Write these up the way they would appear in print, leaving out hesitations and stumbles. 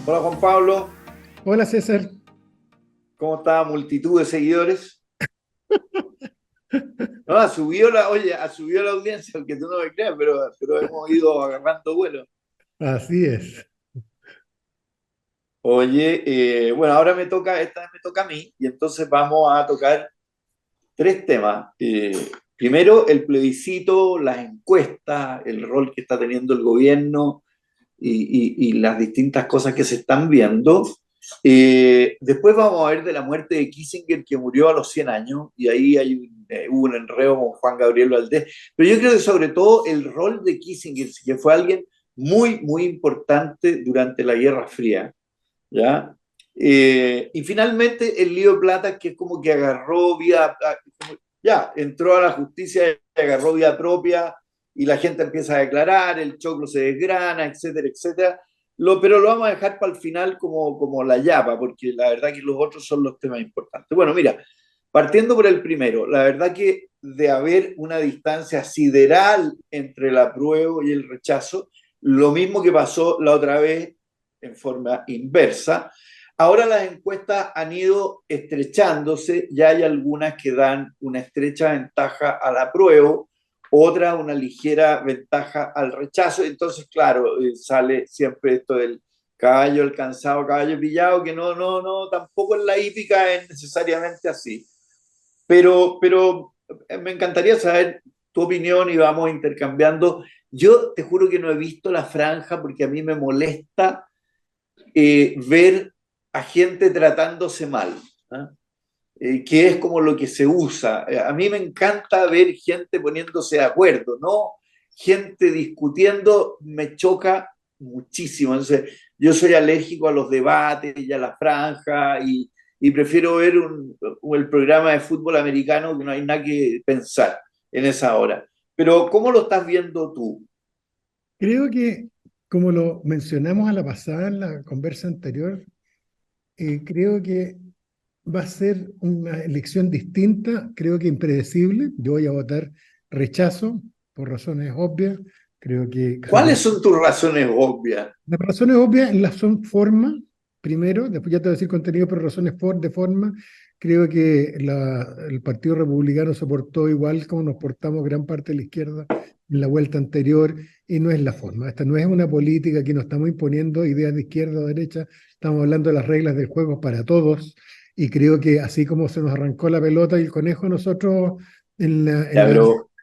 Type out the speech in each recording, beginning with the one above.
Hola Juan Pablo, Hola César. ¿cómo está? Multitud de seguidores. No, ha subido la audiencia, aunque tú no me creas, pero hemos ido agarrando vuelo. Así es. Oye, bueno, esta vez me toca a mí, y entonces vamos a tocar tres temas. Primero, el plebiscito, las encuestas, el rol que está teniendo el gobierno y las distintas cosas que se están viendo. Después vamos a ver de la muerte de Kissinger, que murió a los 100 años, y ahí hubo un enredo con Juan Gabriel Valdés. Pero yo creo que sobre todo el rol de Kissinger, que fue alguien muy, muy importante durante la Guerra Fría, ¿ya? Y finalmente el lío de plata, que es como que agarró vida, ya, entró a la justicia y agarró vida propia, y la gente empieza a declarar, el choclo se desgrana, etcétera, etcétera. Pero lo vamos a dejar para el final como la llapa, porque la verdad que los otros son los temas importantes. Bueno, mira, partiendo por el primero, la verdad que de haber una distancia sideral entre el apruebo y el rechazo, lo mismo que pasó la otra vez en forma inversa. Ahora las encuestas han ido estrechándose, ya hay algunas que dan una estrecha ventaja al apruebo, otras una ligera ventaja al rechazo. Entonces, claro, sale siempre esto del caballo alcanzado, caballo pillado, que no, tampoco en la hípica es necesariamente así. Pero me encantaría saber tu opinión y vamos intercambiando. Yo te juro que no he visto la franja porque a mí me molesta ver a gente tratándose mal, ¿ah? Que es como lo que se usa. A mí me encanta ver gente poniéndose de acuerdo, ¿no? Gente discutiendo me choca muchísimo. Entonces, yo soy alérgico a los debates y a la franja y prefiero ver el programa de fútbol americano que no hay nada que pensar en esa hora. Pero, ¿cómo lo estás viendo tú? Creo que, como lo mencionamos a la pasada en la conversa anterior, creo que va a ser una elección distinta, creo que impredecible. Yo voy a votar rechazo por razones obvias. Creo que ¿Cuáles son tus razones obvias? las razones obvias las son forma, primero, después ya te voy a decir contenido, pero razones de forma. Creo que el Partido Republicano se portó igual como nos portamos gran parte de la izquierda en la vuelta anterior, y no es la forma. Esta no es una política que nos estamos imponiendo ideas de izquierda o derecha, estamos hablando de las reglas del juego para todos, y creo que así como se nos arrancó la pelota y el conejo, nosotros Ya,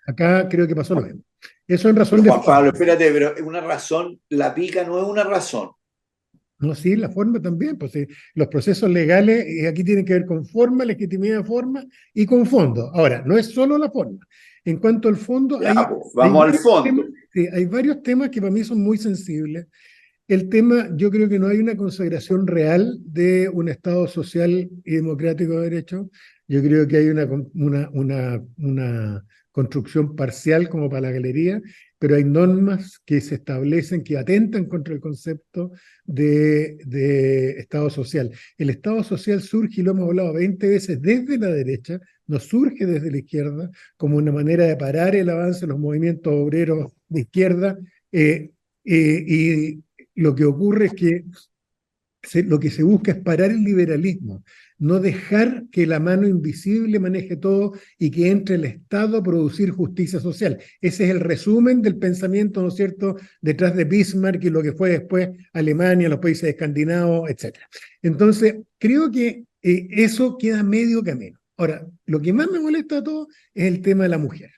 acá creo que pasó lo mismo. Eso en razón pero de Juan forma. Pablo, espérate, pero es una razón, la pica no es una razón. No, sí, la forma también, pues sí, los procesos legales aquí tienen que ver con forma, legitimidad de forma y con fondo. Ahora, no es solo la forma. En cuanto al fondo, Ya, hay, pues, hay vamos al varios temas, fondo. sí, hay varios temas que para mí son muy sensibles. El tema, yo creo que no hay una consagración real de un Estado social y democrático de derecho. Yo creo que hay una construcción parcial como para la galería, pero hay normas que se establecen que atentan contra el concepto de Estado social. El Estado social surge, y lo hemos hablado 20 veces, desde la derecha, no surge desde la izquierda, como una manera de parar el avance de los movimientos obreros de izquierda. Y lo que ocurre es que lo que se busca es parar el liberalismo, no dejar que la mano invisible maneje todo y que entre el Estado a producir justicia social. Ese es el resumen del pensamiento, ¿no es cierto?, detrás de Bismarck y lo que fue después Alemania, los países escandinavos, etc. Entonces, creo que eso queda medio camino. Ahora, lo que más me molesta de todo es el tema de la mujer.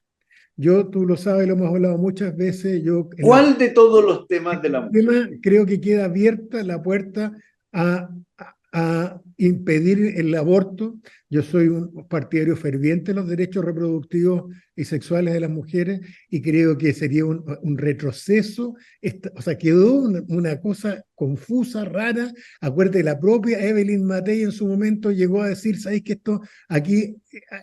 Yo, tú lo sabes, lo hemos hablado muchas veces, yo en la ¿Cuál de todos los temas de la mujer? tema, creo que queda abierta la puerta a impedir el aborto. Yo soy un partidario ferviente de los derechos reproductivos y sexuales de las mujeres, y creo que sería un retroceso. O sea, quedó una cosa confusa, rara. Acuérdate, la propia Evelyn Matei en su momento llegó a decir, ¿sabéis que esto aquí,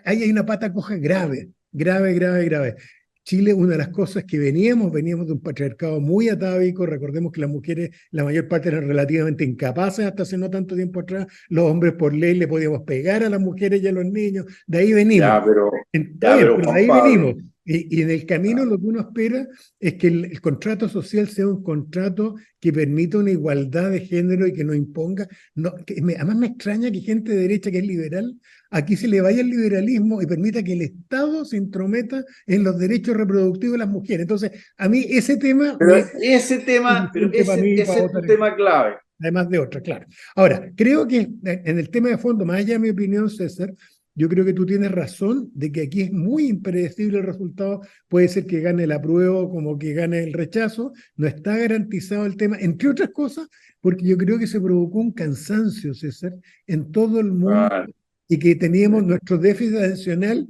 ahí hay una pata coja grave, grave, grave, grave? Chile, una de las cosas que veníamos de un patriarcado muy atávico. Recordemos que las mujeres, la mayor parte eran relativamente incapaces hasta hace no tanto tiempo atrás. Los hombres por ley le podíamos pegar a las mujeres y a los niños. De ahí venimos. Ya, pero, Está ya, bien, pero pero de Juan ahí Pablo, venimos. Y en el camino lo que uno espera es que el contrato social sea un contrato que permita una igualdad de género y que no imponga. No, además me extraña que gente de derecha que es liberal, aquí se le vaya el liberalismo y permita que el Estado se intrometa en los derechos reproductivos de las mujeres. Entonces, a mí ese tema Pero me es pero suficiente para mí ese para es tu votar tema clave. además de otra, claro. Ahora, creo que en el tema de fondo, más allá de mi opinión, César, yo creo que tú tienes razón de que aquí es muy impredecible el resultado. Puede ser que gane el apruebo como que gane el rechazo. No está garantizado el tema, entre otras cosas, porque yo creo que se provocó un cansancio, César, en todo el mundo Ah, y que teníamos nuestro déficit adicional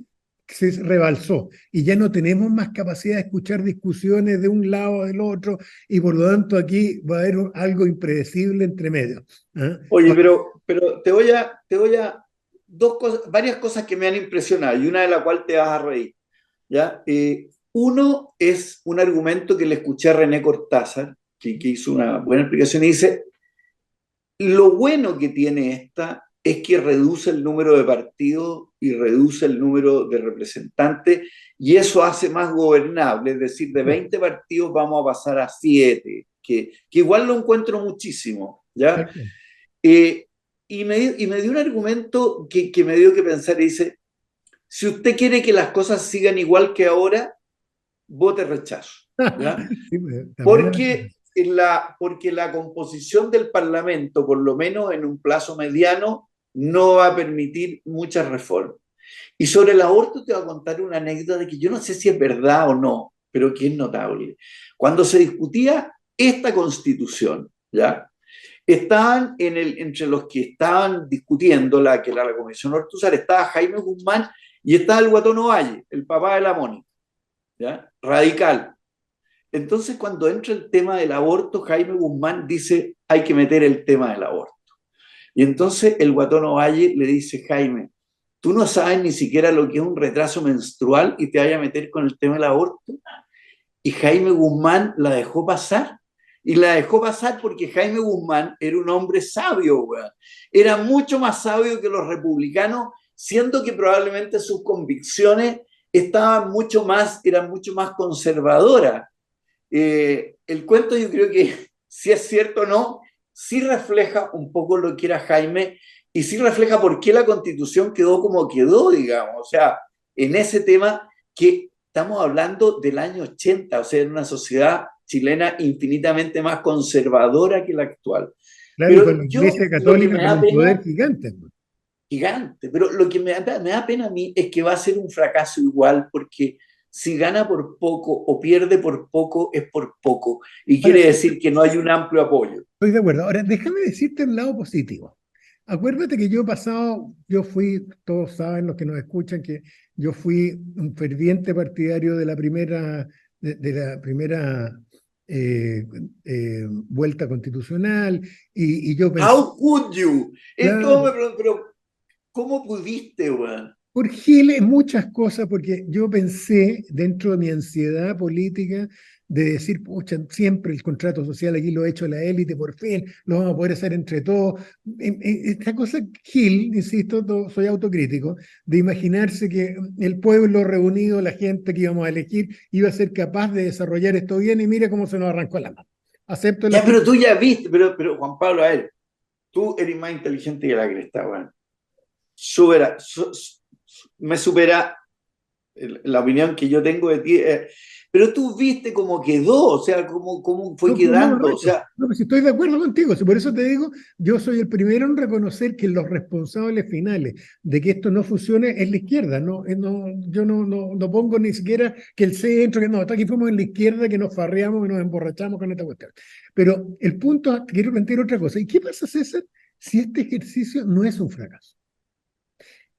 se rebalsó y ya no tenemos más capacidad de escuchar discusiones de un lado o del otro y por lo tanto aquí va a haber algo impredecible entre medio. ¿Ah? oye, pero te voy a varias cosas que me han impresionado y una de la cual te vas a reír, ¿ya? Uno es un argumento que le escuché a René Cortázar, que hizo una buena explicación y dice, lo bueno que tiene esta es que reduce el número de partidos y reduce el número de representantes y eso hace más gobernable, es decir, de 20 partidos vamos a pasar a 7, que igual lo encuentro muchísimo, ¿ya? Eh, y me dio un argumento que me dio que pensar y dice, si usted quiere que las cosas sigan igual que ahora, vote rechazo, ¿ya? Sí, pues, también. Porque la composición del Parlamento, por lo menos en un plazo mediano, no va a permitir muchas reformas. Y sobre el aborto te voy a contar una anécdota de que yo no sé si es verdad o no, pero que es notable. Cuando se discutía esta constitución, ¿ya? Estaban entre los que estaban discutiendo que era la Comisión Ortúzar, estaba Jaime Guzmán y estaba el Guatón Ovalle, el papá de la Mónica, ¿ya? Radical. Entonces, cuando entra el tema del aborto, Jaime Guzmán dice, hay que meter el tema del aborto. Y entonces el Guatón Ovalle le dice, Jaime, tú no sabes ni siquiera lo que es un retraso menstrual y te vayas a meter con el tema del aborto. Y Jaime Guzmán la dejó pasar. Y la dejó pasar porque Jaime Guzmán era un hombre sabio, weón. Era mucho más sabio que los republicanos, siendo que probablemente sus convicciones eran mucho más conservadoras. El cuento yo creo que, si es cierto o no, sí refleja un poco lo que era Jaime y sí refleja por qué la constitución quedó como quedó, digamos. O sea, en ese tema que estamos hablando del año 80, o sea, en una sociedad chilena infinitamente más conservadora que la actual. Claro, y con Pero la yo, Iglesia lo que Católica me con da un poder pena, gigante, pues. gigante, pero lo que me da pena a mí es que va a ser un fracaso igual, porque si gana por poco o pierde por poco, es por poco. Y Ahora, quiere decir que no hay un amplio apoyo. estoy de acuerdo. Ahora, déjame decirte el lado positivo. Acuérdate que yo fui, todos saben los que nos escuchan, que yo fui un ferviente partidario de la primera vuelta constitucional, y yo pensé, How could you? Esto claro, me pero ¿cómo pudiste, weón? por Giles, muchas cosas, porque yo pensé dentro de mi ansiedad política de decir, pucha, siempre el contrato social aquí lo ha hecho la élite, por fin, lo vamos a poder hacer entre todos. Esta cosa, Gil, insisto, soy autocrítico, de imaginarse que el pueblo reunido, la gente que íbamos a elegir, iba a ser capaz de desarrollar esto bien y mira cómo se nos arrancó la mano. Acepto la Ya, crítica. pero tú ya viste, pero Juan Pablo, a ver, tú eres más inteligente que la cresta, weón. Supera, me supera la opinión que yo tengo de ti, pero tú viste cómo quedó, o sea, cómo fue No, pues, no, quedando, o Roberto, sea, no, pues si estoy de acuerdo contigo, si por eso te digo, yo soy el primero en reconocer que los responsables finales de que esto no funcione es la izquierda, no, yo no pongo ni siquiera que el centro, que no, hasta aquí fuimos en la izquierda que nos farreamos y nos emborrachamos con esta cuestión. Pero el punto, quiero plantear otra cosa, ¿y qué pasa, César, si este ejercicio no es un fracaso?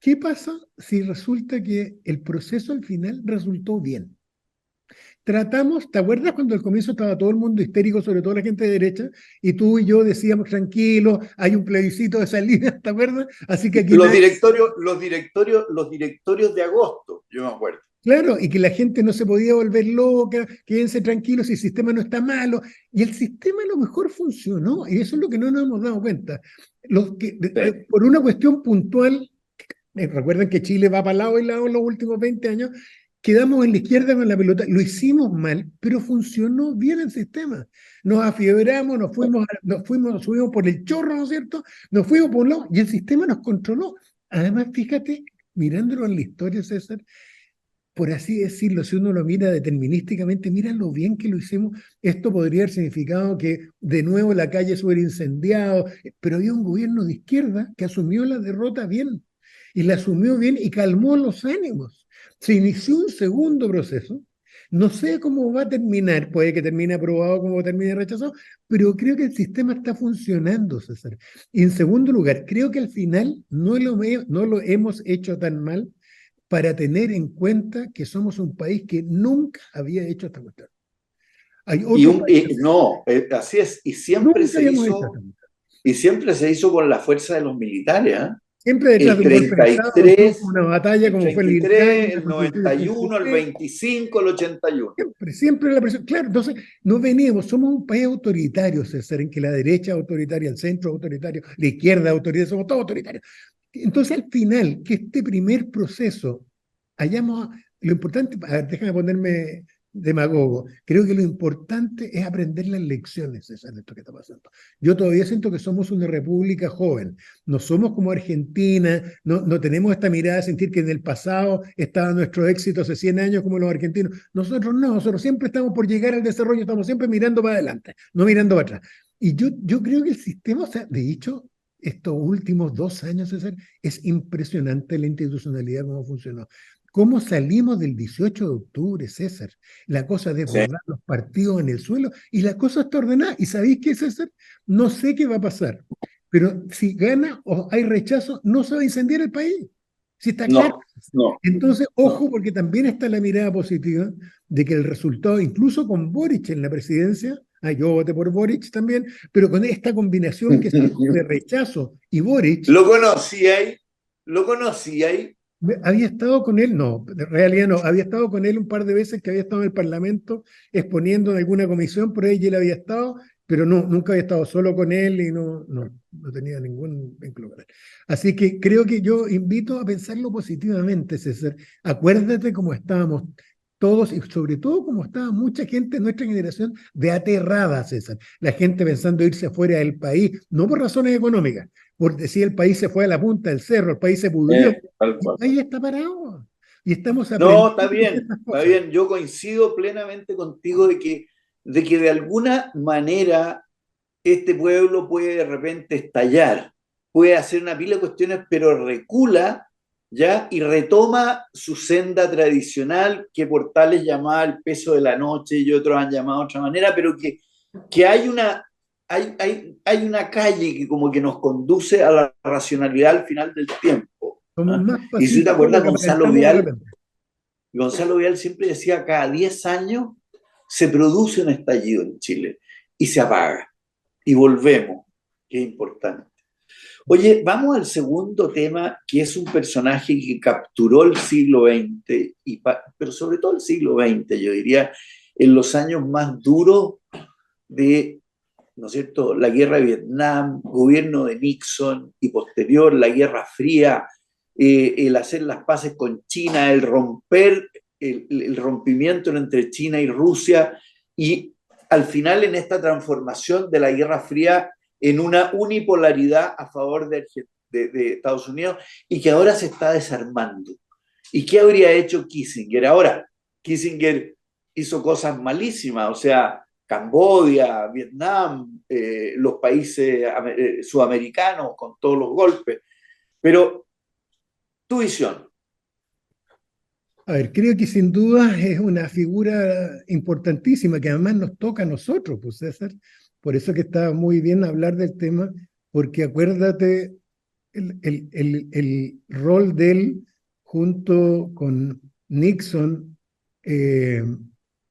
¿Qué pasa si resulta que el proceso al final resultó bien? Tratamos, ¿te acuerdas cuando al comienzo estaba todo el mundo histérico, sobre todo la gente de derecha, y tú y yo decíamos, tranquilo, hay un plebiscito de salida, ¿te acuerdas? Así que aquí nadie, los directorios de agosto, yo me acuerdo. claro, y que la gente no se podía volver loca, quédense tranquilos si el sistema no está malo, y el sistema a lo mejor funcionó, y eso es lo que no nos hemos dado cuenta. Sí. Por una cuestión puntual, recuerden que Chile va para lado y lado en los últimos 20 años, quedamos en la izquierda con la pelota, lo hicimos mal, pero funcionó bien el sistema. Nos afiebramos, nos subimos por el chorro, ¿no es cierto? Nos fuimos por un lado y el sistema nos controló. Además, fíjate, mirándolo en la historia, César, por así decirlo, si uno lo mira determinísticamente, mira lo bien que lo hicimos. Esto podría haber significado que de nuevo la calle se hubiera incendiado, pero había un gobierno de izquierda que asumió la derrota bien, y la asumió bien y calmó los ánimos. Se inició un segundo proceso. No sé cómo va a terminar, puede que termine aprobado como termine rechazado, pero creo que el sistema está funcionando, César. Y en segundo lugar, creo que al final no lo hemos hecho tan mal para tener en cuenta que somos un país que nunca había hecho esta cuestión. Hay otros países que No, así es, nunca habíamos hecho esta cuestión. y siempre se hizo con la fuerza de los militares, ¿eh? Siempre detrás El de un golpe de treinta y Estado, incluso tres una batalla el como fue treinta el y Lircaya, tres el la Constitución del 91 el 83, 25 el 81. siempre la presión. Claro, entonces no veníamos, somos un país autoritario, César, en que la derecha es autoritaria, el centro es autoritario, la izquierda es autoritaria, somos todos autoritarios. Entonces, al final, que este primer proceso hayamos, lo importante, a ver, déjame ponerme demagogo, creo que lo importante es aprender las lecciones, César, de esto que está pasando. Yo todavía siento que somos una república joven, no somos como Argentina, no tenemos esta mirada de sentir que en el pasado estaba nuestro éxito hace 100 años como los argentinos. Nosotros no, nosotros siempre estamos por llegar al desarrollo, estamos siempre mirando para adelante, no mirando para atrás. Y yo creo que el sistema, o sea, de hecho, estos últimos 2 años, César, es impresionante la institucionalidad, cómo funcionó. ¿Cómo salimos del 18 de octubre, César? La cosa de Sí. desbordar los partidos en el suelo y la cosa está ordenada. ¿Y sabéis qué, César? No sé qué va a pasar, pero si gana o hay rechazo, no se va a incendiar el país. Si está claro. No, no, Entonces, no. ojo, porque también está la mirada positiva de que el resultado, incluso con Boric en la presidencia, yo voté por Boric también, pero con esta combinación que se dio de rechazo y Boric, Lo conocí ahí, lo conocí ahí. había estado con él, no, en realidad no, había estado con él un par de veces que había estado en el Parlamento exponiendo en alguna comisión, por ahí y él había estado, pero no, nunca había estado solo con él y no tenía ningún vínculo con él. Así que creo que yo invito a pensarlo positivamente, César. Acuérdate cómo estábamos todos y sobre todo cómo estaba mucha gente de nuestra generación de aterrada, César. La gente pensando irse fuera del país, no por razones económicas, por decir el país se fue a la punta del cerro, el país se pudrió. Tal El cual. país está parado y estamos No, aprendiendo estas está cosas. bien. Yo coincido plenamente contigo de que de alguna manera este pueblo puede de repente estallar, puede hacer una pila de cuestiones, pero recula, ¿ya? Y retoma su senda tradicional que Portales llamaba el peso de la noche y otros han llamado de otra manera, pero que hay una calle que como que nos conduce a la racionalidad al final del tiempo. Somos ¿Ah? más Y si te pacíficos de lo acuerdas, que aparentamos de repente. Gonzalo Vial siempre decía, cada 10 años se produce un estallido en Chile y se apaga y volvemos, que es importante. Oye, vamos al segundo tema, que es un personaje que capturó el siglo XX, pero sobre todo el siglo XX, yo diría, en los años más duros de, ¿no es cierto?, la guerra de Vietnam, gobierno de Nixon y posterior la Guerra Fría, el hacer las paces con China, el romper, el rompimiento entre China y Rusia, y al final en esta transformación de la Guerra Fría en una unipolaridad a favor de Estados Unidos y que ahora se está desarmando. ¿Y qué habría hecho Kissinger? Ahora, Kissinger hizo cosas malísimas, o sea, Camboya, Vietnam, los países sudamericanos con todos los golpes. Pero tu visión. A ver, creo que sin duda es una figura importantísima que además nos toca a nosotros, pues César. Por eso que está muy bien hablar del tema, porque acuérdate el rol de él junto con Nixon eh,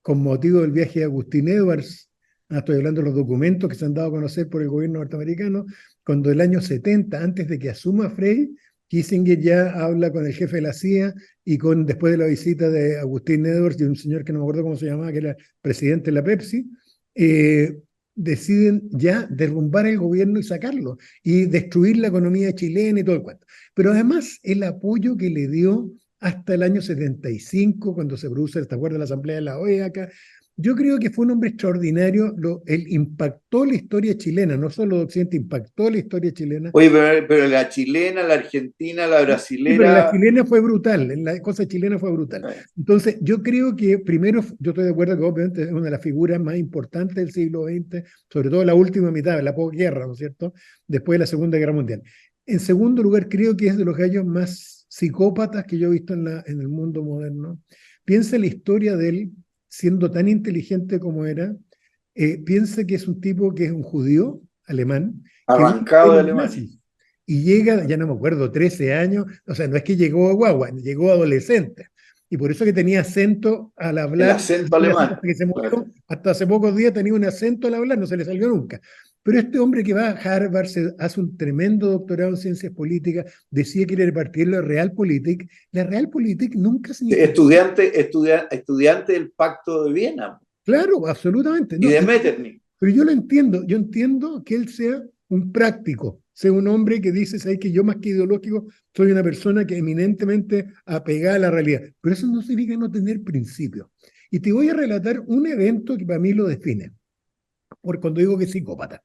con motivo del viaje de Agustín Edwards. Estoy hablando de los documentos que se han dado a conocer por el gobierno norteamericano, cuando el año 70, antes de que asuma Frey, Kissinger ya habla con el jefe de la CIA y después de la visita de Agustín Edwards y un señor que no me acuerdo cómo se llamaba, que era presidente de la Pepsi, deciden ya derrumbar el gobierno y sacarlo y destruir la economía chilena y todo el cuento. Pero además el apoyo que le dio hasta el año 75, cuando se produce, ¿te acuerdas? La Asamblea de la OEA acá. Yo creo que fue un hombre extraordinario, él impactó la historia chilena, no solo de Occidente, impactó la historia chilena. Oye, pero la chilena, la argentina, la Sí, pero la brasilera. chilena fue brutal, la cosa chilena fue brutal. Entonces, yo creo que primero, yo estoy de acuerdo que obviamente es una de las figuras más importantes del siglo XX, sobre todo la última mitad, la posguerra, ¿no es cierto? Después de la Segunda Guerra Mundial. En segundo lugar, creo que es de los gallos más psicópatas que yo he visto en el mundo moderno. Piensa en la historia de él, siendo tan inteligente como era, piensa que es un tipo que es un judío alemán, que vive de Arrancado de los Alemania. nazis y llega, ya no me acuerdo, 13 años, o sea, no es que llegó a guagua, llegó adolescente. Y por eso que tenía acento al El hablar, acento hasta alemán, que se claro. murió, hasta hace pocos días tenía un acento al hablar, no se le salió nunca. Pero este hombre que va a Harvard, se hace un tremendo doctorado en ciencias políticas, decía que era repartir la Realpolitik nunca significó, Estudiante del Pacto de Viena claro, absolutamente, y no, de Metternich. pero yo entiendo que él sea un práctico, sea un hombre que dice, ¿sabes? Que yo más que ideológico soy una persona que eminentemente apegada a la realidad, pero eso no significa no tener principios. Y te voy a relatar un evento que para mí lo define, por cuando digo que es psicópata.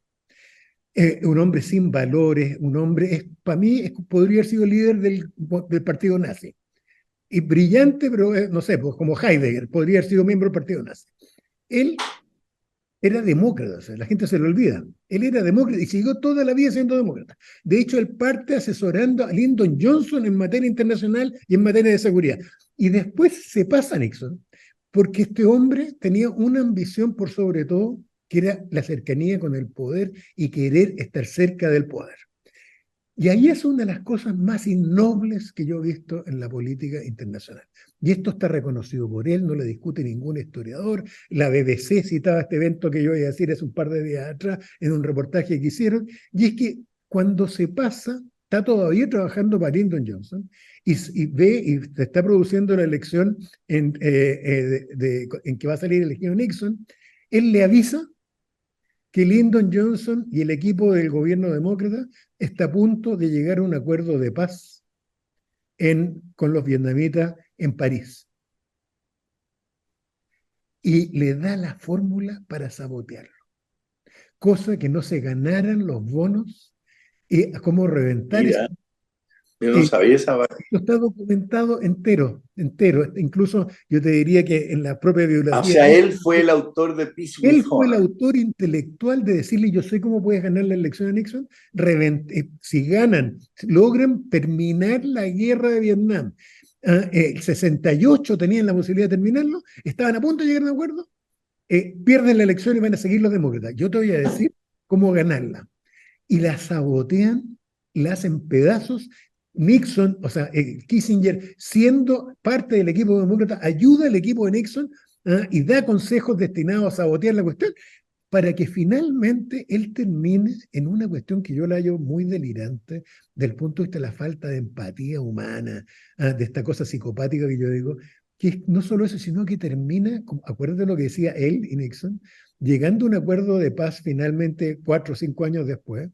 Un hombre sin valores, un hombre, para mí podría haber sido líder del partido nazi. Y brillante, pero no sé, pues como Heidegger, podría haber sido miembro del partido nazi. Él era demócrata, o sea, la gente se lo olvida. Él era demócrata y siguió toda la vida siendo demócrata. De hecho, él parte asesorando a Lyndon Johnson en materia internacional y en materia de seguridad. Y después se pasa a Nixon, porque este hombre tenía una ambición por sobre todo, que era la cercanía con el poder y querer estar cerca del poder. Y ahí es una de las cosas más innobles que yo he visto en la política internacional. Y esto está reconocido por él, no le discute ningún historiador. La BBC citaba este evento que yo voy a decir hace un par de días atrás en un reportaje que hicieron. Y es que cuando se pasa, está todavía trabajando para Lyndon Johnson y ve y se está produciendo la elección en que va a salir elegido Nixon, él le avisa que Lyndon Johnson y el equipo del gobierno demócrata está a punto de llegar a un acuerdo de paz con los vietnamitas en París. Y le da la fórmula para sabotearlo. Cosa que no se ganaran los bonos y cómo reventar eso. Mira, yo no sabía esa parte. Esto está documentado entero, entero. Incluso yo te diría que en la propia O biografía sea, de él fue el autor de Peace with él fue el Honor. autor intelectual de decirle, yo sé cómo puedes ganar la elección a Nixon, si ganan, logran terminar la guerra de Vietnam. El 68 tenían la posibilidad de terminarlo, estaban a punto de llegar a un acuerdo, pierden la elección y van a seguir los demócratas. Yo te voy a decir cómo ganarla. Y la sabotean, la hacen pedazos. Nixon, o sea, Kissinger, siendo parte del equipo demócrata, ayuda al equipo de Nixon y da consejos destinados a sabotear la cuestión para que finalmente él termine en una cuestión que yo la hallo muy delirante del punto de vista de la falta de empatía humana, de esta cosa psicopática que yo digo, que es no solo eso, sino que termina, acuérdate lo que decía él y Nixon, llegando a un acuerdo de paz finalmente 4 o 5 años después,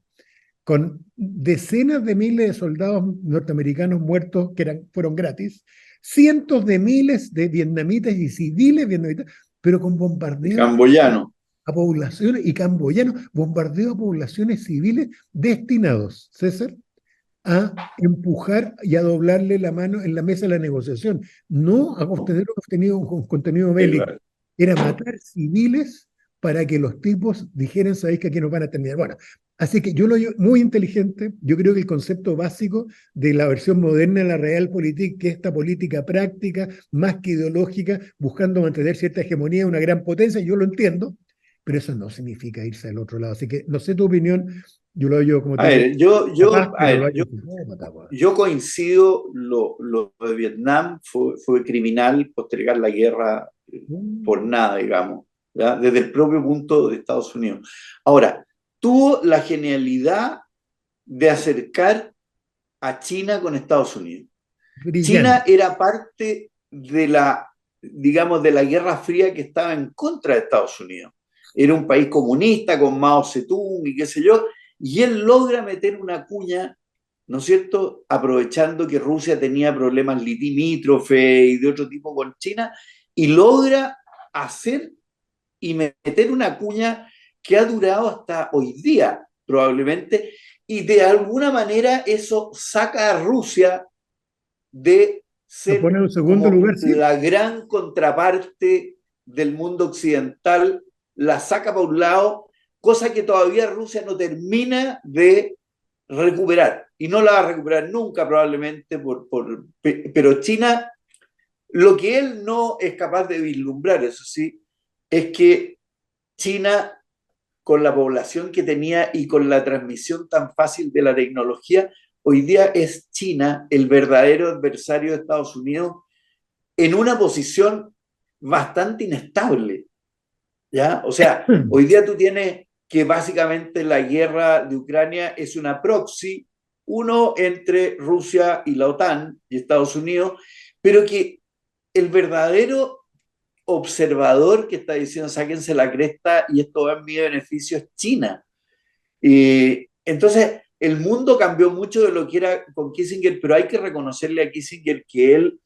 con decenas de miles de soldados norteamericanos muertos fueron gratis, cientos de miles de vietnamitas y civiles vietnamitas, pero con bombardeo Camboyano. a poblaciones y camboyanos, bombardeo a poblaciones civiles destinados, César, a empujar y a doblarle la mano en la mesa de la negociación, no a obtener un contenido bélico, Claro. era matar civiles para que los tipos dijeran, sabéis que aquí nos van a terminar. Bueno, así que yo lo veo muy inteligente, yo creo que el concepto básico de la versión moderna de la Realpolitik, que es esta política práctica, más que ideológica, buscando mantener cierta hegemonía de una gran potencia, yo lo entiendo, pero eso no significa irse al otro lado. Así que no sé tu opinión, yo lo veo, como te A digo, ver, yo, capaz, yo, a pero lo ver, hay yo, un psicópata, weón. yo coincido, lo de Vietnam fue criminal postergar la guerra por nada, digamos, ¿ya? Desde el propio punto de Estados Unidos. Ahora, tuvo la genialidad de acercar a China con Estados Unidos. China Brillante. era parte de la, digamos, de la Guerra Fría que estaba en contra de Estados Unidos. Era un país comunista con Mao Zedong y qué sé yo, y él logra meter una cuña ¿no es cierto?, aprovechando que Rusia tenía problemas limítrofes y de otro tipo con China, y logra hacer y meter una cuña que ha durado hasta hoy día, probablemente, y de alguna manera eso saca a Rusia de Lo pone ser en un segundo como lugar, sí. la gran contraparte del mundo occidental, la saca para un lado, cosa que todavía Rusia no termina de recuperar, y no la va a recuperar nunca probablemente, pero China, lo que él no es capaz de vislumbrar, eso sí, es que China, con la población que tenía y con la transmisión tan fácil de la tecnología, hoy día es China el verdadero adversario de Estados Unidos en una posición bastante inestable, ¿ya? O sea, hoy día tú tienes que básicamente la guerra de Ucrania es una proxy, uno entre Rusia y la OTAN y Estados Unidos, pero que el verdadero observador que está diciendo sáquense la cresta y esto va en mi beneficio es China. Entonces, el mundo cambió mucho de lo que era con Kissinger, pero hay que reconocerle a Kissinger que él,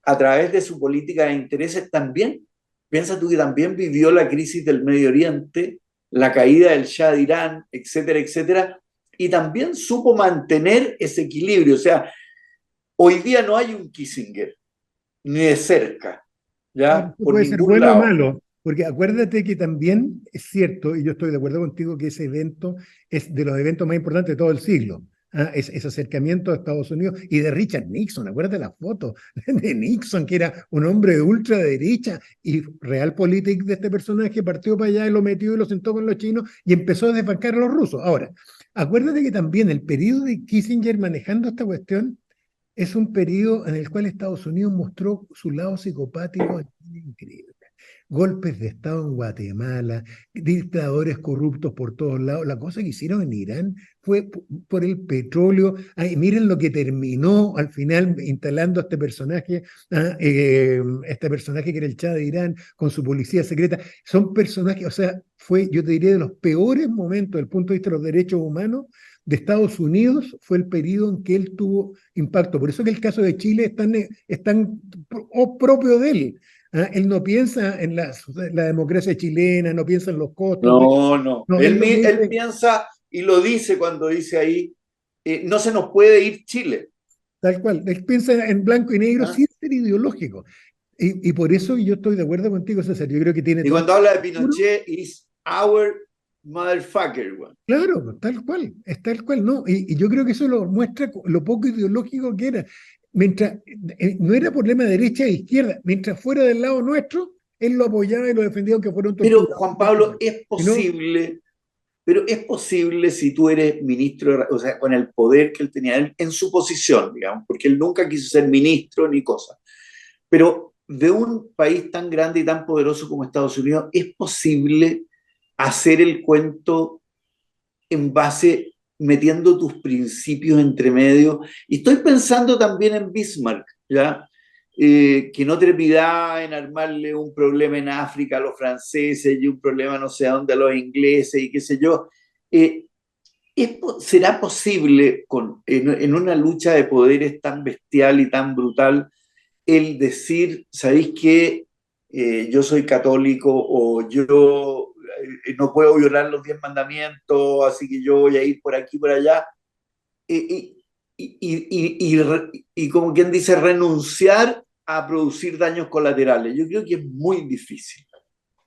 a través de su política de intereses, también, piensa tú que también vivió la crisis del Medio Oriente, la caída del Shah de Irán, etcétera, etcétera, y también supo mantener ese equilibrio. O sea, hoy día no hay un Kissinger, ni de cerca, Ahora, ¿ya? esto Por puede ser ningún bueno o lado. malo, porque acuérdate que también es cierto, y yo estoy de acuerdo contigo, que ese evento es de los eventos más importantes de todo el siglo. Es ese acercamiento a Estados Unidos y de Richard Nixon. Acuérdate la foto de Nixon, que era un hombre de ultraderecha, y Realpolitik de este personaje partió para allá y lo metió y lo sentó con los chinos y empezó a desbancar a los rusos. Ahora, acuérdate que también el periodo de Kissinger manejando esta cuestión es un periodo en el cual Estados Unidos mostró su lado psicopático increíble. Golpes de Estado en Guatemala, dictadores corruptos por todos lados. La cosa que hicieron en Irán fue por el petróleo. Ay, miren lo que terminó al final instalando este personaje que era el Shah de Irán con su policía secreta. Son personajes, o sea, fue, yo te diría, de los peores momentos desde el punto de vista de los derechos humanos de Estados Unidos fue el periodo en que él tuvo impacto. Por eso que el caso de Chile es tan propio de él. Él no piensa en la democracia chilena, no piensa en los costos. No, no. No, él Él, lo que él dice, piensa y lo dice cuando dice ahí, no se nos puede ir Chile. tal cual, él piensa en blanco y negro ¿Ah? sin ser ideológico. Y por eso yo estoy de acuerdo contigo, César. Yo creo que tiene Y todo. cuando habla de Pinochet, is our motherfucker. Güey. Claro, tal cual, es tal cual, ¿no? Y yo creo que eso lo muestra lo poco ideológico que era. Mientras no era problema de derecha e izquierda, mientras fuera del lado nuestro, él lo apoyaba y lo defendía aunque fueran Pero torturas. Juan Pablo, Si no, pero es posible si tú eres ministro, o sea, con el poder que él tenía en su posición, digamos, porque él nunca quiso ser ministro ni cosa. Pero de un país tan grande y tan poderoso como Estados Unidos, es posible hacer el cuento en base, metiendo tus principios entre medio. Y estoy pensando también en Bismarck, ¿ya? Que no trepidaba en armarle un problema en África a los franceses y un problema no sé a dónde a los ingleses y qué sé yo. Eh, ¿Será posible en una lucha de poderes tan bestial y tan brutal el decir, ¿sabéis qué? Yo soy católico o yo no puedo violar los 10 mandamientos, así que yo voy a ir por aquí, por allá. Y, y como quien dice, renunciar a producir daños colaterales. Yo creo que es muy difícil.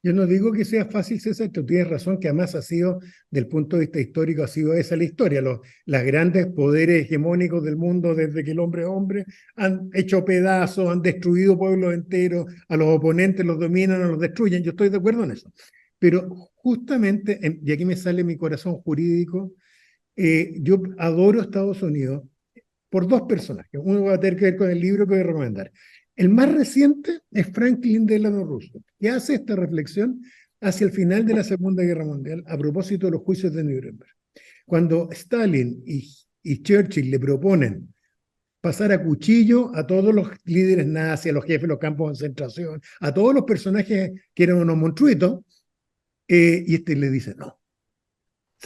yo no digo que sea fácil, César, tú tienes razón, que además ha sido, del punto de vista histórico, ha sido esa la historia. Los grandes poderes hegemónicos del mundo, desde que el hombre es hombre, han hecho pedazos, han destruido pueblos enteros, a los oponentes los dominan o los destruyen. Yo estoy de acuerdo en eso. Pero justamente, y aquí me sale mi corazón jurídico, yo adoro Estados Unidos por dos personajes. Uno va a tener que ver con el libro que voy a recomendar. El más reciente es Franklin Delano Roosevelt, que hace esta reflexión hacia el final de la Segunda Guerra Mundial a propósito de los juicios de Nuremberg. Cuando Stalin y Churchill le proponen pasar a cuchillo a todos los líderes nazis, a los jefes de los campos de concentración, a todos los personajes que eran unos monstruitos, y este le dice no.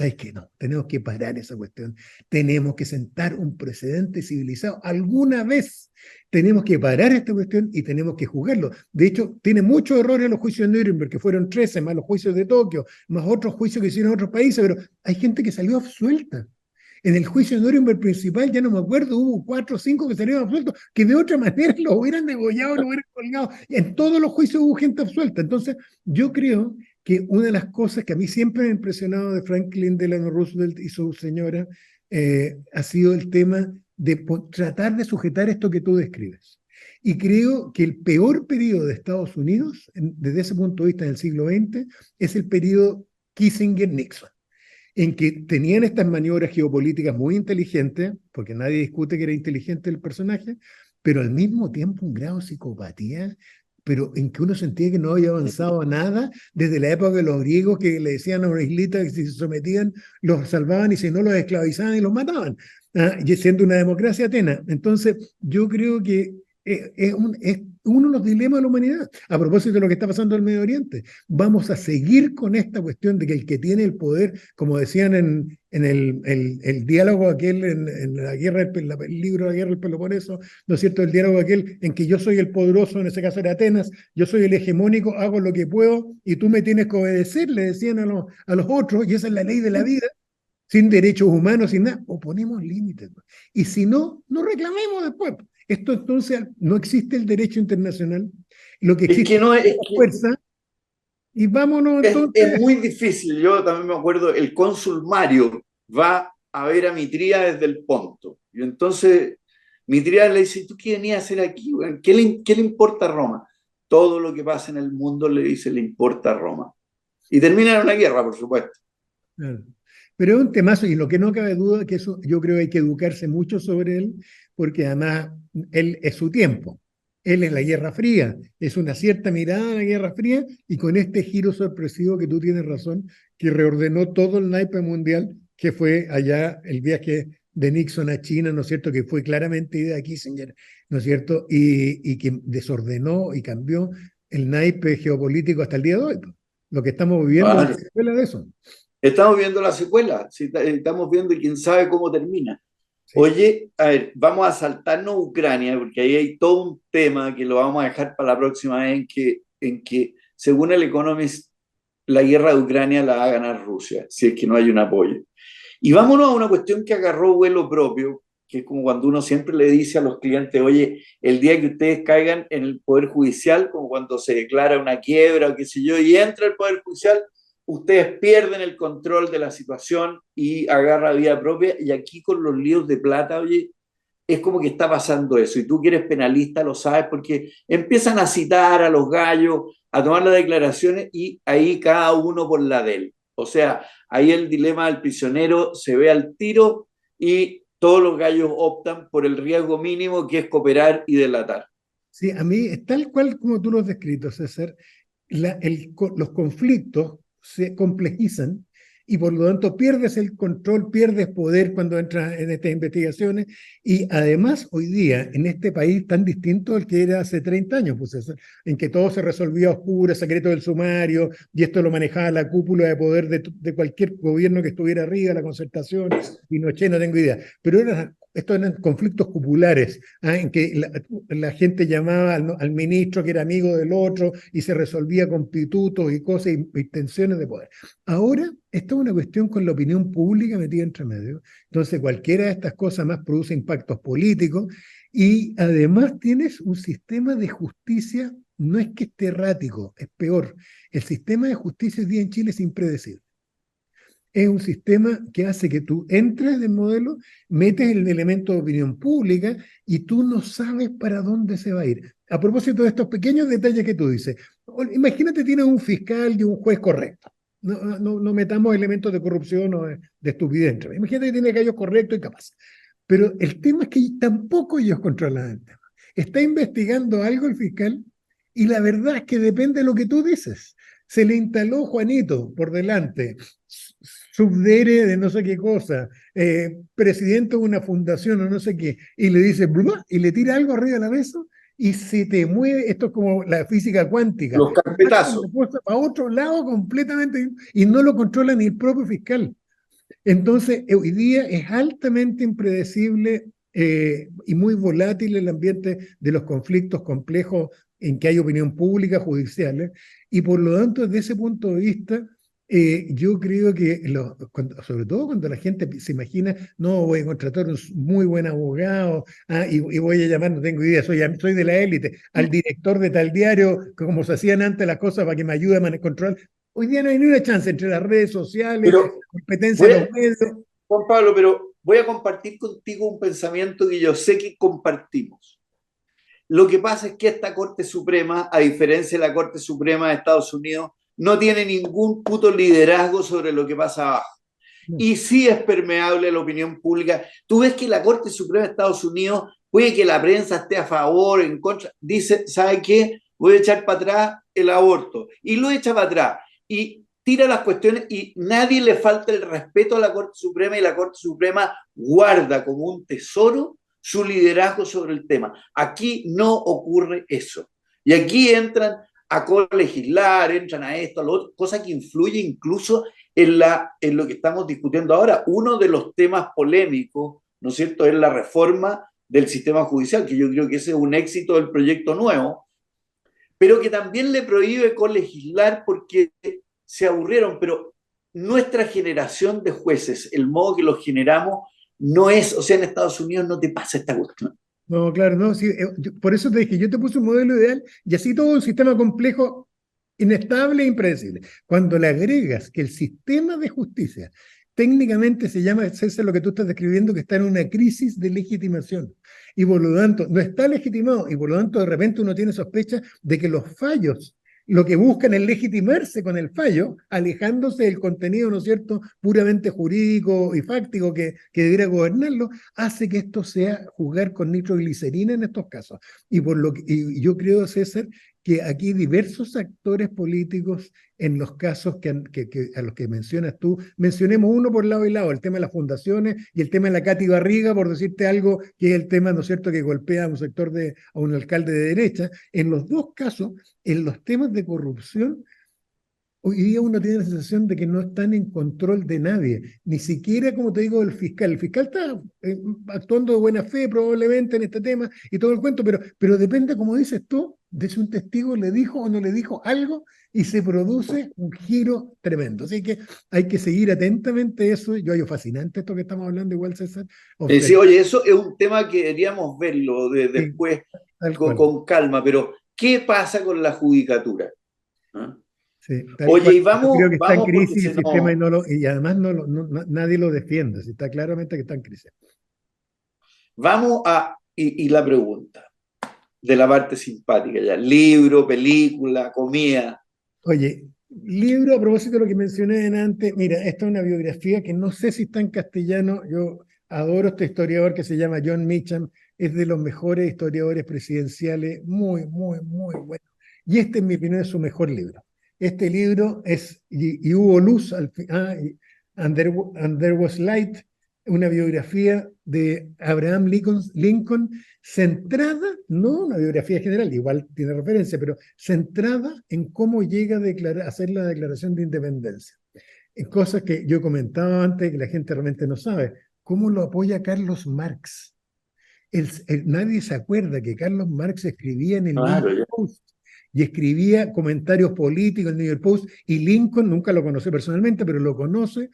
¿sabes qué? No, tenemos que parar esa cuestión. Tenemos que sentar un precedente civilizado. Alguna vez tenemos que parar esta cuestión y tenemos que juzgarlo. De hecho, tiene muchos errores los juicios de Nuremberg, que fueron 13, más los juicios de Tokio, más otros juicios que hicieron otros países, pero hay gente que salió absuelta. En el juicio de Nuremberg principal, ya no me acuerdo, hubo 4 o 5 que salieron absueltos, que de otra manera lo hubieran degollado, lo hubieran colgado. En todos los juicios hubo gente absuelta. Entonces, yo creo que una de las cosas que a mí siempre me ha impresionado de Franklin Delano Roosevelt y su señora ha sido el tema de tratar de sujetar esto que tú describes. Y creo que el peor periodo de Estados Unidos, desde ese punto de vista en el siglo XX, es el periodo Kissinger-Nixon, en que tenían estas maniobras geopolíticas muy inteligentes, porque nadie discute que era inteligente el personaje, pero al mismo tiempo un grado de psicopatía, pero en que uno sentía que no había avanzado nada desde la época de los griegos, que le decían a los islitas que si se sometían los salvaban y si no los esclavizaban y los mataban, y siendo una democracia Atenas. Entonces yo creo que es uno de los dilemas de la humanidad. A propósito de lo que está pasando en el Medio Oriente, vamos a seguir con esta cuestión de que el que tiene el poder, como decían en el diálogo aquel, en la guerra, el libro de la guerra del Peloponeso, ¿no es cierto? El diálogo aquel en que yo soy el poderoso, en ese caso era Atenas, yo soy el hegemónico, hago lo que puedo y tú me tienes que obedecer, le decían a los otros, y esa es la ley de la vida. Sin derechos humanos, sin nada, o ponemos límites. Y si no, no reclamemos después. Esto entonces no existe el derecho internacional, lo que Es existe que no es la fuerza, y vámonos es entonces. muy difícil. Yo también me acuerdo, el cónsul Mario va a ver a Mitría desde el Ponto. Y entonces Mitría le dice, ¿tú qué venías a hacer aquí? ¿Qué le importa a Roma? Todo lo que pasa en el mundo, le dice, le importa a Roma. Y termina en una guerra, por supuesto. Claro. Pero es un temazo, y lo que no cabe duda que eso yo creo que hay que educarse mucho sobre él, porque además él es su tiempo. Él es la Guerra Fría, es una cierta mirada a la Guerra Fría, y con este giro sorpresivo que tú tienes razón, que reordenó todo el naipe mundial, que fue allá el viaje de Nixon a China, ¿no es cierto?, que fue claramente idea de Kissinger, ¿no es cierto?, y que desordenó y cambió el naipe geopolítico hasta el día de hoy. Lo que estamos viviendo es Vale. la secuela de eso. Estamos viendo la secuela, sí, estamos viendo y quién sabe cómo termina. Sí. Oye, a ver, vamos a saltarnos a Ucrania, porque ahí hay todo un tema que lo vamos a dejar para la próxima vez, en que según el Economist, la guerra de Ucrania la va a ganar Rusia, si es que no hay un apoyo. Y vámonos a una cuestión que agarró vuelo propio, que es como cuando uno siempre le dice a los clientes, oye, el día que ustedes caigan en el Poder Judicial, como cuando se declara una quiebra o qué sé yo, y entra el Poder Judicial, ustedes pierden el control de la situación y agarra vida propia. Y aquí con los líos de plata, oye, es como que está pasando eso. Y tú que eres penalista lo sabes porque empiezan a citar a los gallos, a tomar las declaraciones y ahí cada uno por la de él. O sea, ahí el dilema del prisionero se ve al tiro y todos los gallos optan por el riesgo mínimo que es cooperar y delatar. Sí, a mí, tal cual como tú lo has descrito, César, los conflictos se complejizan y por lo tanto pierdes el control, pierdes poder cuando entras en estas investigaciones. Y además, hoy día, en este país tan distinto al que era hace 30 años, pues, César, en que todo se resolvía a oscuras, secreto del sumario, y esto lo manejaba la cúpula de poder de cualquier gobierno que estuviera arriba, la concertación, Pinochet, no tengo idea. Pero estos eran conflictos cupulares, en que la gente llamaba al ministro que era amigo del otro y se resolvía con pitutos y cosas y tensiones de poder. Ahora, esto es una cuestión con la opinión pública metida entre medio. Entonces, cualquiera de estas cosas más produce impactos políticos y además tienes un sistema de justicia, no es que esté errático, es peor. El sistema de justicia hoy día en Chile es impredecible. Es un sistema que hace que tú entres en el modelo, metes el elemento de opinión pública y tú no sabes para dónde se va a ir. A propósito de estos pequeños detalles que tú dices, imagínate tienes un fiscal y un juez correcto. No metamos elementos de corrupción o de estupidez. Imagínate que tiene gallos correctos y capaces. Pero el tema es que tampoco ellos controlan el tema. Está investigando algo el fiscal y la verdad es que depende de lo que tú dices. Se le instaló Juanito por delante, subdere de no sé qué cosa, presidente de una fundación o no sé qué, y le dice, ¡blua! Y le tira algo arriba de la mesa y se te mueve, esto es como la física cuántica, Los carpetazos. para otro lado completamente y no lo controla ni el propio fiscal. Entonces, hoy día es altamente impredecible y muy volátil el ambiente de los conflictos complejos en que hay opinión pública, judiciales, y por lo tanto, desde ese punto de vista, yo creo que, sobre todo cuando la gente se imagina, no, voy a contratar un muy buen abogado, y voy a llamar, no tengo idea, soy de la élite, al director de tal diario, como se hacían antes las cosas para que me ayude a controlar. Hoy día no hay ni una chance entre las redes sociales, Pero, competencia voy de a- los medios. Juan Pablo, pero voy a compartir contigo un pensamiento que yo sé que compartimos. Lo que pasa es que esta Corte Suprema, a diferencia de la Corte Suprema de Estados Unidos, no tiene ningún puto liderazgo sobre lo que pasa abajo. No, Y sí es permeable a la opinión pública. Tú ves que la Corte Suprema de Estados Unidos, puede que la prensa esté a favor, en contra, dice, ¿sabe qué? Voy a echar para atrás el aborto. Y lo echa para atrás. Y tira las cuestiones y nadie le falta el respeto a la Corte Suprema y la Corte Suprema guarda como un tesoro su liderazgo sobre el tema. Aquí no ocurre eso. Y aquí entran a colegislar, entran a esto, a lo otro, cosa que influye incluso en lo que estamos discutiendo ahora. Uno de los temas polémicos, ¿no es cierto?, es la reforma del sistema judicial, que yo creo que ese es un éxito del proyecto nuevo, pero que también le prohíbe colegislar porque se aburrieron. Pero nuestra generación de jueces, el modo que los generamos, no es, o sea, en Estados Unidos no te pasa esta cuestión. no, claro, no, sí, por eso te dije, yo te puse un modelo ideal y así todo un sistema complejo, inestable e impredecible. Cuando le agregas que el sistema de justicia técnicamente se llama, César, lo que tú estás describiendo, que está en una crisis de legitimación y por lo tanto no está legitimado y por lo tanto de repente uno tiene sospecha de que los fallos lo que buscan es legitimarse con el fallo, alejándose del contenido, ¿no es cierto?, puramente jurídico y fáctico que debiera gobernarlo, hace que esto sea jugar con nitroglicerina en estos casos. Y yo creo, César, que aquí diversos actores políticos en los casos a los que mencionas tú, mencionemos uno por lado y lado, el tema de las fundaciones y el tema de la Katy Barriga, por decirte algo, que es el tema, ¿no es cierto?, que golpea a un a un alcalde de derecha. En los dos casos, en los temas de corrupción, hoy día uno tiene la sensación de que no están en control de nadie, ni siquiera, como te digo, el fiscal. El fiscal está actuando de buena fe probablemente en este tema y todo el cuento, pero depende, como dices tú, de si un testigo le dijo o no le dijo algo y se produce un giro tremendo. Así que hay que seguir atentamente eso. Yo hallo fascinante esto que estamos hablando, igual César. Sí, Observar, oye, eso es un tema que deberíamos verlo sí, después tal cual. con calma, pero ¿qué pasa con la judicatura? ¿Ah? Sí, tal Oye, cual. y Yo creo vamos, que está en vamos porque crisis el se sistema nos... y además nadie lo defiende. Sí, está claramente que está en crisis. Vamos a... Y la pregunta, de la parte simpática ya, libro, película, comida. Oye, libro, a propósito de lo que mencioné antes, mira, esta es una biografía que no sé si está en castellano. Yo adoro este historiador que se llama John Meacham, es de los mejores historiadores presidenciales, muy, muy, muy bueno. Y este, en mi opinión, es su mejor libro. Este libro es, y hubo luz, and there was light, una biografía de Abraham Lincoln centrada, no una biografía general, igual tiene referencia, pero centrada en cómo llega a hacer la declaración de independencia. En cosas que yo comentaba antes que la gente realmente no sabe. ¿Cómo lo apoya Carlos Marx? Nadie se acuerda que Carlos Marx escribía en el New Claro, York ya. Post y escribía comentarios políticos en el New York Post y Lincoln, nunca lo conoce personalmente, pero lo conoce,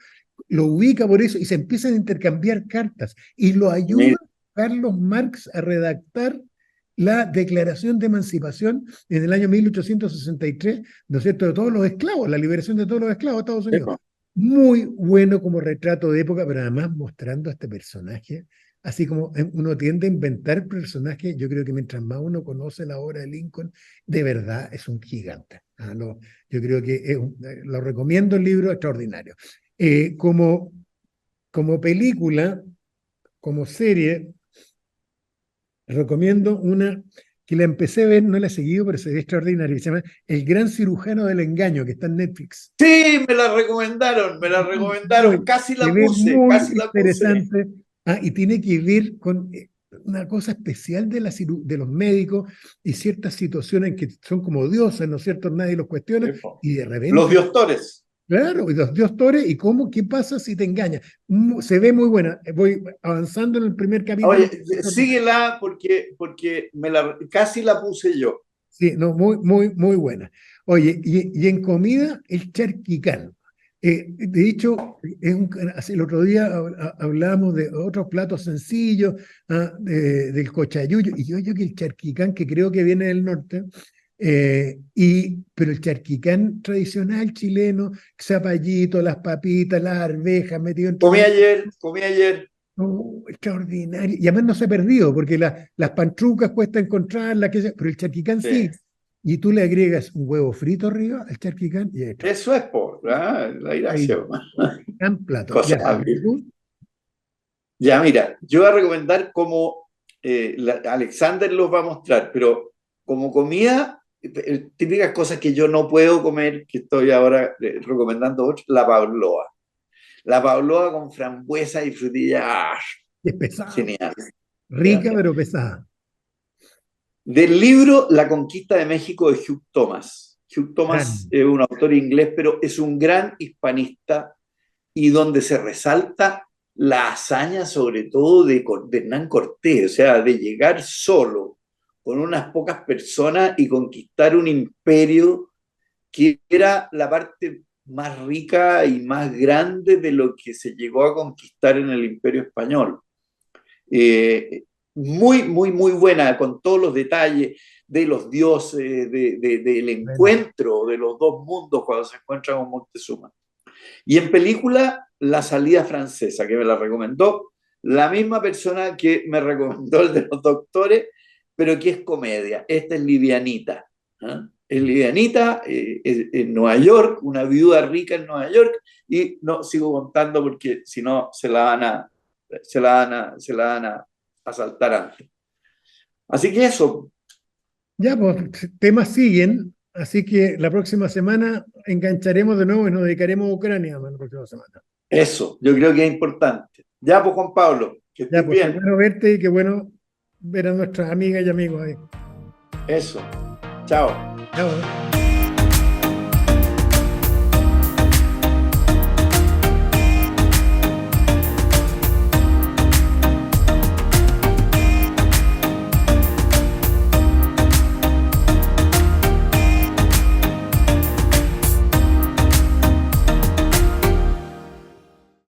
lo ubica por eso y se empiezan a intercambiar cartas y lo ayuda Mira, Carlos Marx a redactar la Declaración de Emancipación en el año 1863, ¿no es cierto?, de todos los esclavos, la liberación de todos los esclavos de Estados Unidos. Muy bueno como retrato de época, pero además mostrando a este personaje, así como uno tiende a inventar personajes, yo creo que mientras más uno conoce la obra de Lincoln, de verdad es un gigante. Yo creo que lo recomiendo, el libro extraordinario. Como, como película, como serie, recomiendo una que la empecé a ver, no la he seguido, pero se ve extraordinaria, que se llama El Gran Cirujano del Engaño, que está en Netflix. sí, me la recomendaron, Se ve muy casi la puse. interesante, y tiene que ver con una cosa especial de, de los médicos y ciertas situaciones que son como dioses, ¿no es cierto? Nadie los cuestiona Sí, po. y de Los repente diostores. Claro, y los doctores, y cómo, qué pasa si te engaña. Se ve muy buena. Voy avanzando en el primer capítulo. Oye, síguela porque casi la puse yo. Sí, no, muy, muy, muy buena. Oye, y en comida, el charquicán. De hecho, así el otro día hablábamos de otros platos sencillos, del cochayuyo, y yo que el charquicán, que creo que viene del norte, pero el charquicán tradicional chileno, zapallito, las papitas, las arvejas metido entre una... Comí ayer. Oh, extraordinario. Y además no se ha perdido, porque las pantrucas cuesta encontrarlas, pero el charquicán Sí. sí. Y tú le agregas un huevo frito arriba al charquicán y esto. Eso es por la Ahí, gracia. gran plato. Cosa Ya, rápida. ¿tú? Ya, mira, yo voy a recomendar como Alexander los va a mostrar, pero como comida, típicas cosas que yo no puedo comer, que estoy ahora recomendando otros, la pavlova. La pavlova con frambuesa y frutilla, Es pesado. genial. Rica, ¿Ya? pero pesada. Del libro La conquista de México de Hugh Thomas. Hugh Thomas Gran. es un autor inglés, pero es un gran hispanista y donde se resalta la hazaña sobre todo de Hernán Cortés, o sea, de llegar solo con unas pocas personas y conquistar un imperio que era la parte más rica y más grande de lo que se llegó a conquistar en el imperio español. Eh, muy, muy, muy buena, con todos los detalles de los dioses, del Bueno. encuentro de los dos mundos cuando se encuentran con Montezuma. Y en película, La salida francesa, que me la recomendó la misma persona que me recomendó el de los doctores, pero que es comedia. Esta es livianita. ¿Eh? Es livianita, en Nueva York, una viuda rica en Nueva York, y no sigo contando porque si no se la van a asaltar antes. Así que eso, Ya, pues, temas siguen. Así que la próxima semana engancharemos de nuevo y nos dedicaremos a Ucrania la próxima semana. eso, yo creo que es importante. Ya, pues Juan Pablo, que Ya, estés pues qué bien. bueno verte y qué bueno ver a nuestras amigas y amigos ahí. Eso. Chao. Chao.